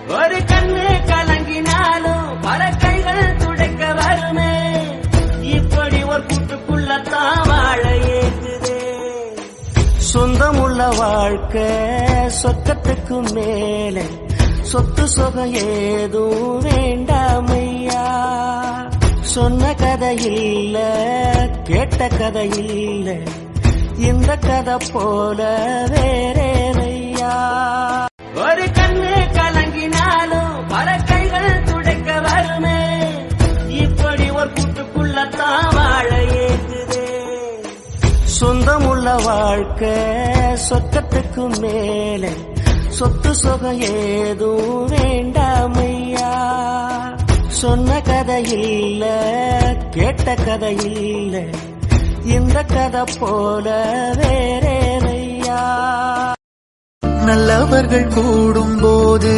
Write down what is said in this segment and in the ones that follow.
ஒரு கண்ணு கலங்கினாலும் பல கைகள் துடைக்க வருமே. இப்படி ஒரு கூட்டுக்குள்ளத்தான் வாழ ஏக்குதே. சொந்தமுள்ள வாழ்க்கை சொர்க்கத்துக்கு மேலே, சொத்து சொகம் ஏதும் வேண்டாமையா. சொன்ன கதை இல்ல, கேட்ட கதை இல்ல, இந்த கதை போல வேறேனையா. ஒரு கண்ணு கலங்கினாலும் பல கைகள் துடைக்க வருமே. இப்படி ஒரு கூட்டுக்குள்ளத்தான் வாழ ஏக்குதே. சொந்தமுள்ள வாழ்க்கை சொர்க்கத்துக்கு மேலே, சொத்து சொகம் ஏதும் வேண்டாமையா. சொன்ன கதை இல்ல, கேட்ட கதை இல்ல, இந்த கதை போல வேறேனையா. நல்லவர்கள் கூடும் போது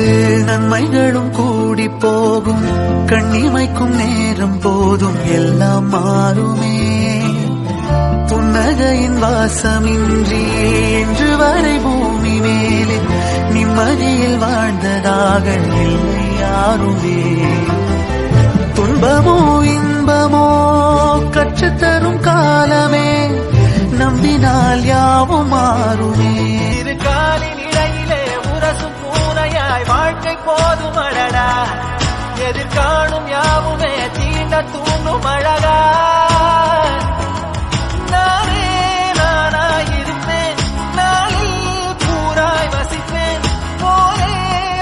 நன்மைகளும் கூடி போகும். கண்ணிமைக்கும் நேரம் போதும் எல்லாம் மாறுமே. புன்னகையின் வாசமின்றி என்று வரை பூமி மேலே நிம்மதியில் வாழ்ந்ததாக இல்லை யாருமே. துன்பமோ இன்பமோ கற்றுத்தரும் காலமே, நம்பினால் யாவும் மாறுமே. இரு காலின் இடையிலே உரசும் பூனையாய் வாழ்க்கை போதும் அழடா. எதிர்காணும் யாவுமே தீண்ட தூண்டும் அழகா. நானே நானாயிருப்பேன், நாளில் பூராய் வசிப்பேன். போலே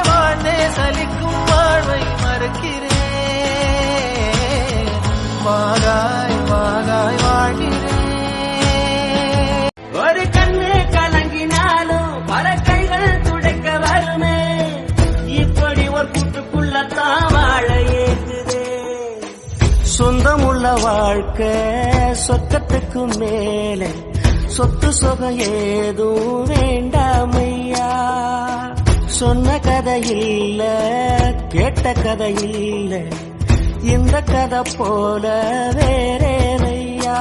வாழ்ந்தே சலிக்கும் வாழ்வை மறுக்கிறேன். வாகாய் வாகாய் வாழ்கிறேன். ஒரு கண்ணு கலங்கினாலும் பல கைகள் துடைக்க வருமே. இப்படி ஒரு கூட்டுக்குள்ளத்தான் வாழ ஏக்குதே. சொந்தமுள்ள வாழ்க்கை சொர்க்கத்துக்கு மேலே, சொத்து சொகம் ஏதும் வேண்டாமையா. சொன்ன கதை இல்ல, கேட்ட கதை இல்ல, இந்த கதை போல வேறேனையா.